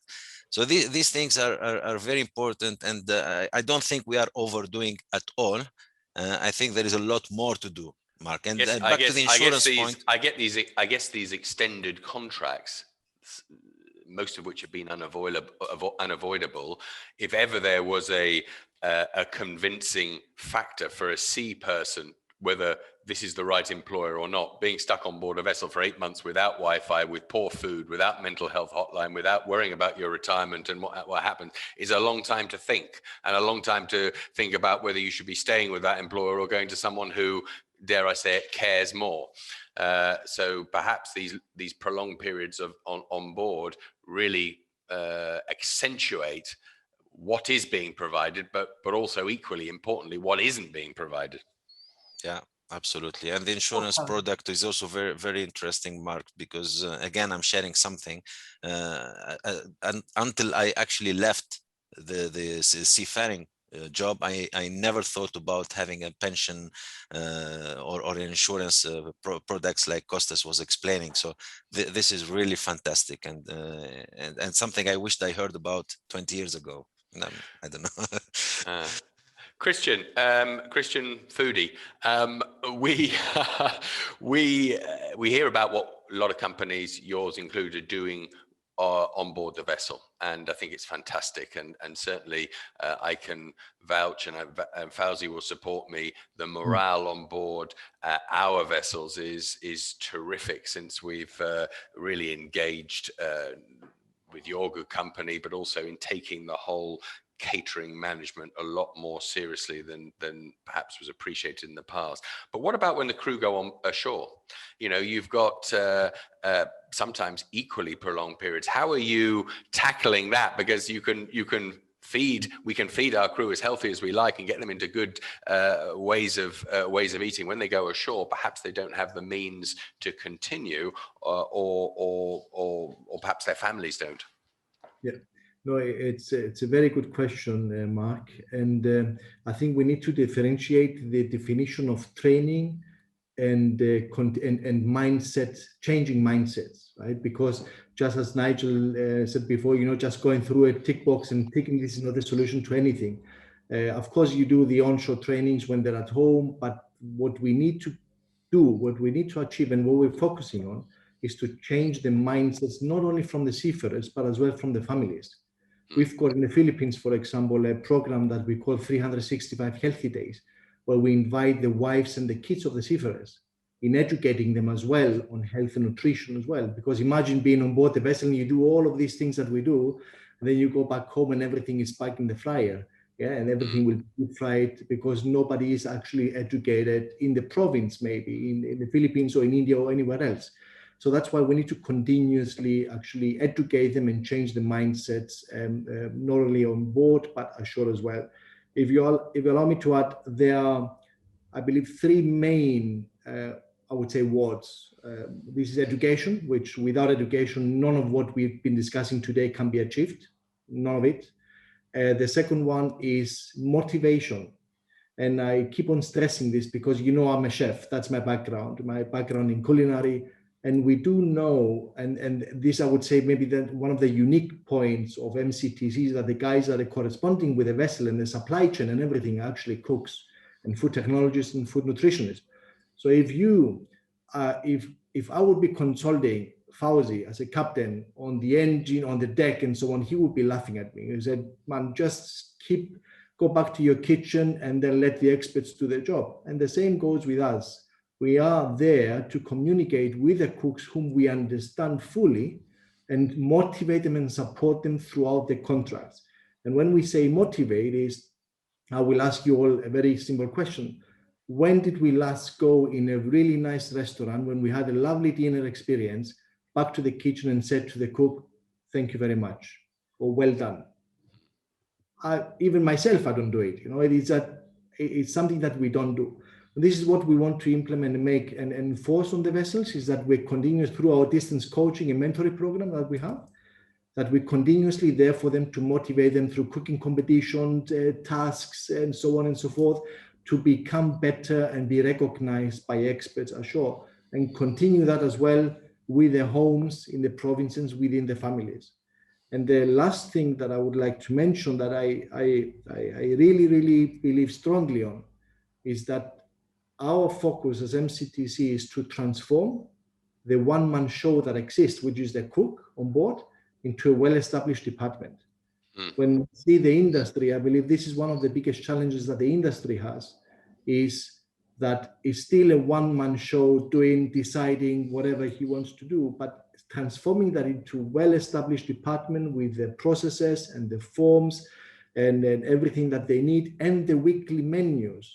So these things are very important, and I don't think we are overdoing at all. I think there is a lot more to do, Mark. And back to the insurance point. I guess these extended contracts, most of which have been unavoidable. If ever there was a convincing factor for a sea person, whether this is the right employer or not, being stuck on board a vessel for 8 months without Wi-Fi, with poor food, without mental health hotline, without worrying about your retirement and what happens, is a long time to think, and a long time to think about whether you should be staying with that employer or going to someone who, dare I say it, cares more. So perhaps these prolonged periods of on board really accentuate what is being provided, but also equally importantly, what isn't being provided. Yeah, absolutely. And the insurance product is also very, very interesting, Mark, because again, I'm sharing something. And until I actually left the seafaring job, I never thought about having a pension or insurance products like Costas was explaining. So this is really fantastic, and something I wished I heard about 20 years ago. I don't know. Christian Foodie, we hear about what a lot of companies, yours included, doing on board the vessel, and I think it's fantastic, and certainly I can vouch, and Faouzi will support me. The morale on board our vessels is terrific since we've really engaged with your good company, but also in taking the whole catering management a lot more seriously than perhaps was appreciated in the past. But what about when the crew go on ashore? You know, you've got sometimes equally prolonged periods. How are you tackling that? Because we can feed our crew as healthy as we like and get them into good ways of eating. When they go ashore, perhaps they don't have the means to continue, or perhaps their families don't. Yeah. No, it's a very good question, Mark. And I think we need to differentiate the definition of training and mindset, changing mindsets, right? Because just as Nigel said before, just going through a tick box and ticking this is not a solution to anything. Of course, you do the onshore trainings when they're at home, but what we need to do, what we need to achieve, and what we're focusing on is to change the mindsets, not only from the seafarers, but as well from the families. We've got in the Philippines, for example, a program that we call 365 Healthy Days, where we invite the wives and the kids of the seafarers in educating them as well on health and nutrition as well. Because imagine being on board the vessel and you do all of these things that we do, and then you go back home and everything is back in the fryer. Yeah, and everything will be fried because nobody is actually educated in the province, maybe in the Philippines or in India or anywhere else. So that's why we need to continuously actually educate them and change the mindsets, not only on board, but ashore as well. If you allow me to add, there are, I believe, three main, I would say, words. This is education, which without education, none of what we've been discussing today can be achieved, none of it. The second one is motivation. And I keep on stressing this because, I'm a chef. That's my background in culinary. And we do know, and this I would say maybe that one of the unique points of MCTC is that the guys that are corresponding with the vessel and the supply chain and everything are actually cooks and food technologists and food nutritionists. So if I would be consulting Faouzi as a captain on the engine, on the deck and so on, he would be laughing at me. He said, man, just go back to your kitchen and then let the experts do their job. And the same goes with us. We are there to communicate with the cooks whom we understand fully and motivate them and support them throughout the contracts. And when we say motivate I will ask you all a very simple question. When did we last go in a really nice restaurant when we had a lovely dinner experience, back to the kitchen and said to the cook, thank you very much, or well done? Even myself, I don't do it. It's something that we don't do. This is what we want to implement and make and enforce on the vessels, is that we continue through our distance coaching and mentoring program that we have, that we continuously there for them to motivate them through cooking competitions, tasks, and so on and so forth, to become better and be recognized by experts ashore, and continue that as well with their homes in the provinces, within the families. And the last thing that I would like to mention that I really, really believe strongly on is that our focus as MCTC is to transform the one-man show that exists, which is the cook on board, into a well-established department. When we see the industry, I believe this is one of the biggest challenges that the industry has, is that it's still a one-man show deciding whatever he wants to do, but transforming that into a well-established department with the processes and the forms and everything that they need and the weekly menus,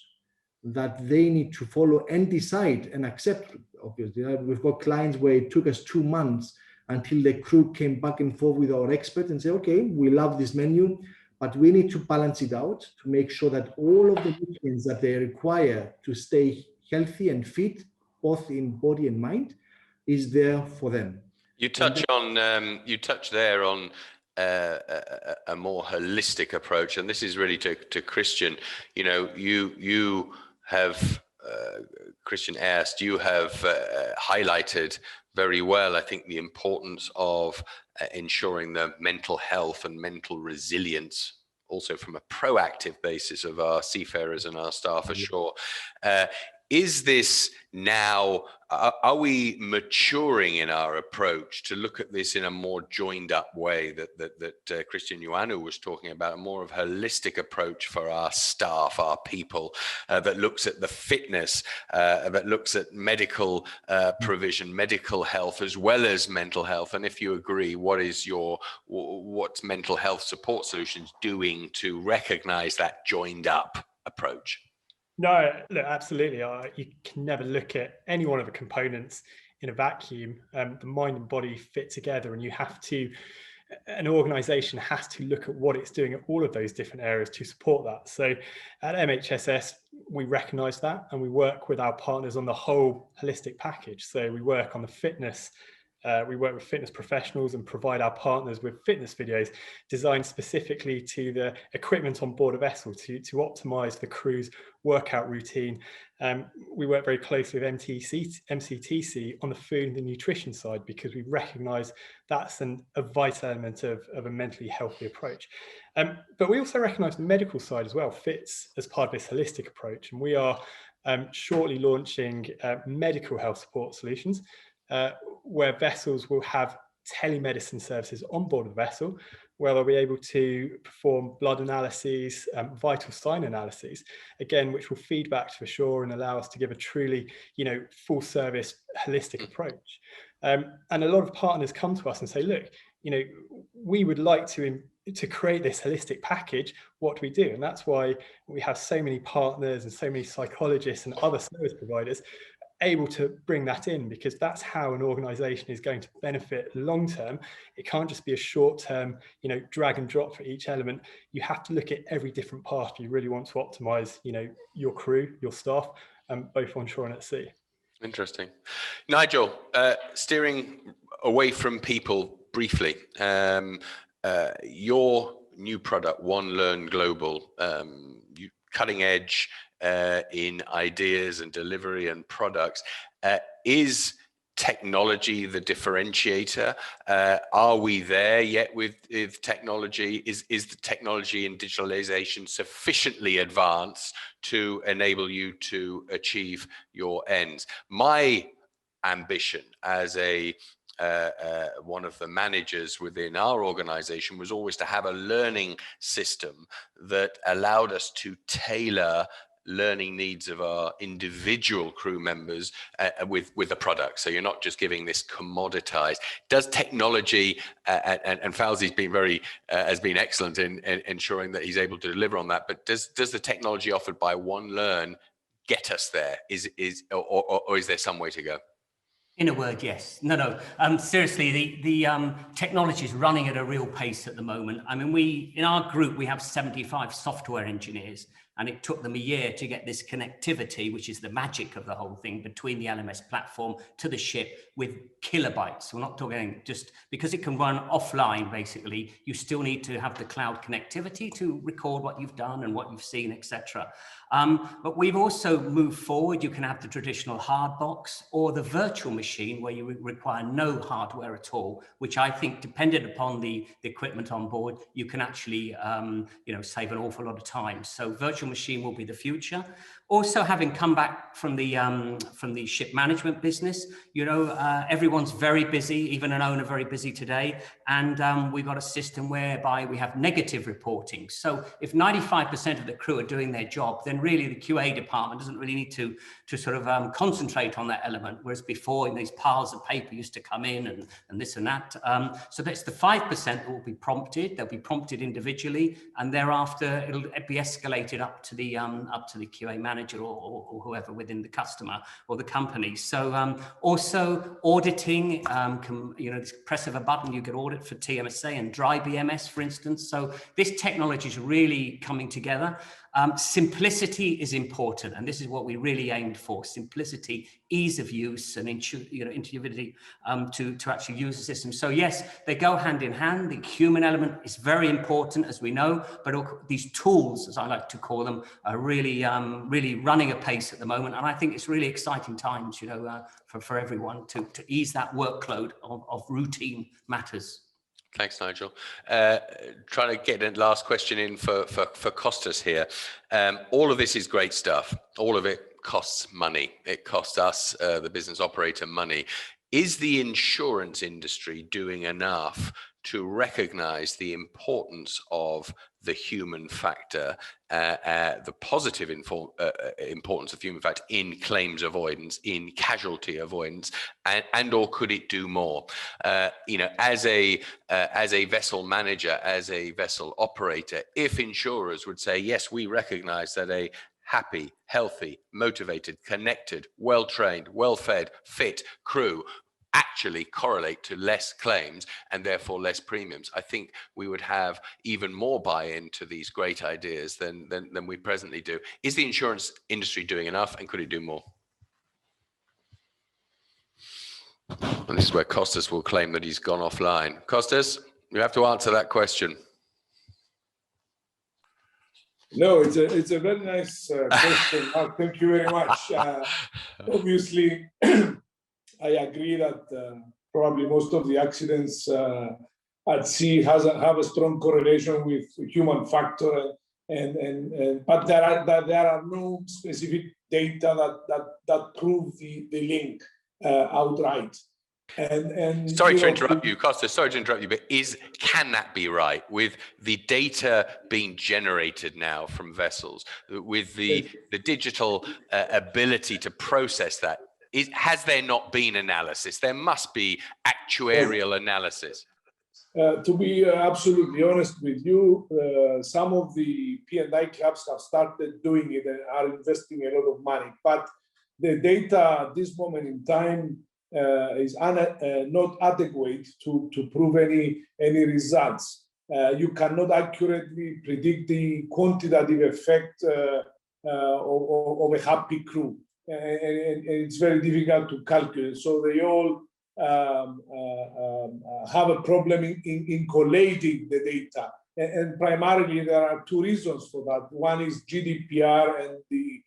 that they need to follow and decide and accept. Obviously, we've got clients where it took us 2 months until the crew came back and forth with our expert and say, okay, we love this menu, but we need to balance it out to make sure that all of the nutrients that they require to stay healthy and fit, both in body and mind, is there for them. You touch there on a more holistic approach, and this is really to Christian. You know, you have Christian Ayerst, you have highlighted very well, I think, the importance of ensuring the mental health and mental resilience, also from a proactive basis, of our seafarers and our staff ashore. Is this now, are we maturing in our approach to look at this in a more joined up way that Christian Ioannou was talking about, a more of a holistic approach for our staff, our people, that looks at the fitness, that looks at medical provision, medical health, as well as mental health? And if you agree, what's mental health support solutions doing to recognize that joined up approach? No, look, absolutely. You can never look at any one of the components in a vacuum. The mind and body fit together, and an organization has to look at what it's doing at all of those different areas to support that. So at MHSS, we recognize that, and we work with our partners on the whole holistic package. So we work on the fitness. We work with fitness professionals and provide our partners with fitness videos designed specifically to the equipment on board a vessel to optimize the crew's workout routine. We work very closely with MCTC on the food and the nutrition side, because we recognize that's a vital element of a mentally healthy approach. But we also recognize the medical side as well fits as part of this holistic approach. And we are shortly launching medical health support solutions, where vessels will have telemedicine services on board the vessel, where they'll be able to perform blood analyses, vital sign analyses, again, which will feed back to ashore and allow us to give a truly, full service, holistic approach. And a lot of partners come to us and say, look, we would like to create this holistic package. What do we do? And that's why we have so many partners and so many psychologists and other service providers able to bring that in, because that's how an organization is going to benefit long term. It can't just be a short term, drag and drop for each element. You have to look at every different part if you really want to optimize, your crew, your staff, both onshore and at sea. Interesting. Nigel, steering away from people briefly, your new product, OneLearn Global, cutting edge in ideas and delivery and products. Is technology the differentiator? Are we there yet with technology? Is the technology and digitalization sufficiently advanced to enable you to achieve your ends? My ambition as one of the managers within our organization was always to have a learning system that allowed us to tailor learning needs of our individual crew members with a product. So you're not just giving this commoditized. Does technology, and Faouzi's been has been excellent in ensuring that he's able to deliver on that, but does the technology offered by OneLearn get us there? Or is there some way to go? In a word, yes. No. Seriously, the technology is running at a real pace at the moment. I mean, in our group, we have 75 software engineers, and it took them a year to get this connectivity, which is the magic of the whole thing, between the LMS platform to the ship with kilobytes. We're not talking just because it can run offline, basically. You still need to have the cloud connectivity to record what you've done and what you've seen, etc. But we've also moved forward. You can have the traditional hard box or the virtual machine where you require no hardware at all, which I think, dependent upon the equipment on board, you can actually save an awful lot of time. So virtual machine will be the future. Also, having come back from the ship management business, everyone's very busy, even an owner very busy today. And we've got a system whereby we have negative reporting. So if 95% of the crew are doing their job, then really the QA department doesn't really need to sort of concentrate on that element, whereas before these piles of paper used to come in and this and that. So that's the 5% that will be prompted. They'll be prompted individually, and thereafter it'll be escalated up to the QA manager or whoever within the customer or the company. So also auditing, press of a button, you could audit for TMSA and dry BMS, for instance. So this technology is really coming together. Simplicity is important, and this is what we really aimed for: simplicity, ease of use, and intuitivity to actually use the system. So yes, they go hand in hand. The human element is very important, as we know, but these tools, as I like to call them, are really running apace at the moment, and I think it's really exciting times, for everyone to ease that workload of routine matters. Thanks, Nigel. Trying to get the last question in for Costas here. All of this is great stuff. All of it costs money. It costs us, the business operator, money. Is the insurance industry doing enough to recognize the importance of the human factor, the positive importance of human factor in claims avoidance, in casualty avoidance, and or could it do more? As a vessel manager, as a vessel operator, if insurers would say, yes, we recognize that a happy, healthy, motivated, connected, well-trained, well-fed, fit crew actually correlate to less claims and therefore less premiums, I think we would have even more buy-in to these great ideas than we presently do. Is the insurance industry doing enough, and could it do more? And this is where Costas will claim that he's gone offline. Costas, you have to answer that question. No, it's a very nice question. Thank you very much. Obviously, I agree that probably most of the accidents at sea have a strong correlation with human factor, but there are no specific data that prove the link outright. Sorry to interrupt you, Costas. Sorry to interrupt you, but can that be right with the data being generated now from vessels, with the digital ability to process that? Has there not been analysis? There must be actuarial analysis. To be absolutely honest with you, some of the P&I clubs have started doing it and are investing a lot of money. But the data at this moment in time is not adequate to prove any results. You cannot accurately predict the quantitative effect of a happy crew. And it's very difficult to calculate. So they all have a problem in collating the data. And primarily, there are two reasons for that. One is GDPR and the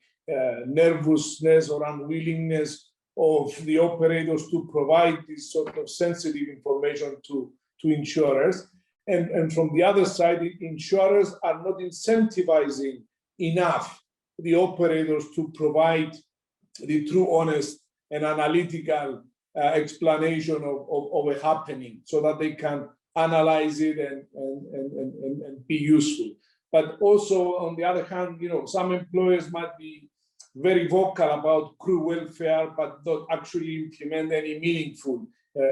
nervousness or unwillingness of the operators to provide this sort of sensitive information to insurers. And from the other side, insurers are not incentivizing enough the operators to provide the true, honest, and analytical explanation of a happening, so that they can analyze it and be useful. But also, on the other hand, some employers might be very vocal about crew welfare, but not actually implement any meaningful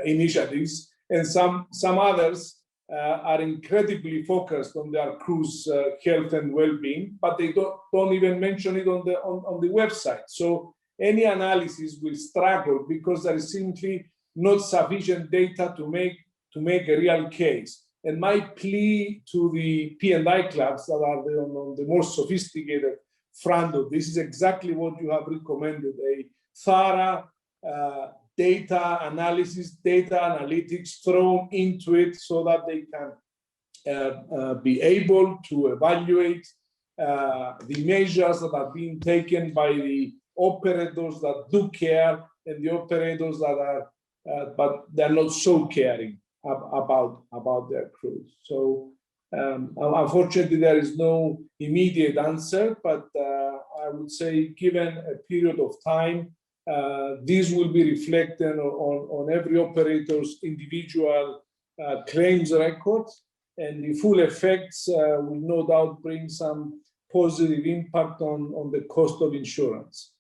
initiatives. And some others are incredibly focused on their crew's health and well-being, but they don't even mention it on the website. So any analysis will struggle because there is simply not sufficient data to make a real case. And my plea to the P&I clubs that are on the more sophisticated front of this is exactly what you have recommended: a thorough data analysis, data analytics thrown into it, so that they can be able to evaluate the measures that are being taken by the operators that do care and the operators that are, but they're not so caring about their crews. So unfortunately, there is no immediate answer, but I would say, given a period of time, this will be reflected on every operator's individual claims record, and the full effects will no doubt bring some positive impact on the cost of insurance.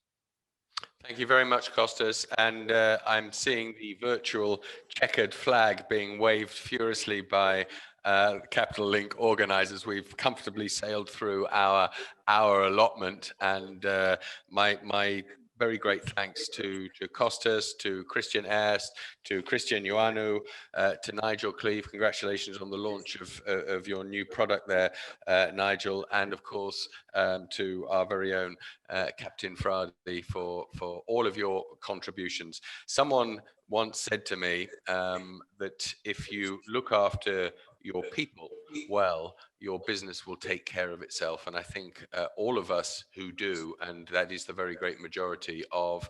Thank you very much, Costas. And I'm seeing the virtual checkered flag being waved furiously by Capital Link organizers. We've comfortably sailed through our allotment, and my very great thanks to Costas, to Christian Ayerst, to Christian Ioannou, to Nigel Cleave. Congratulations on the launch of your new product there, Nigel, and of course to our very own Captain Fradi for all of your contributions. Someone once said to me that if you look after your people well, your business will take care of itself. And I think all of us who do, and that is the very great majority of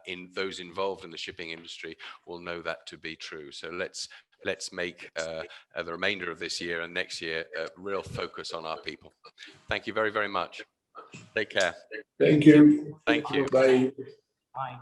in those involved in the shipping industry, will know that to be true. So let's make the remainder of this year and next year a real focus on our people. Thank you very, very much. Take care. Thank you. Thank you. Bye. Bye.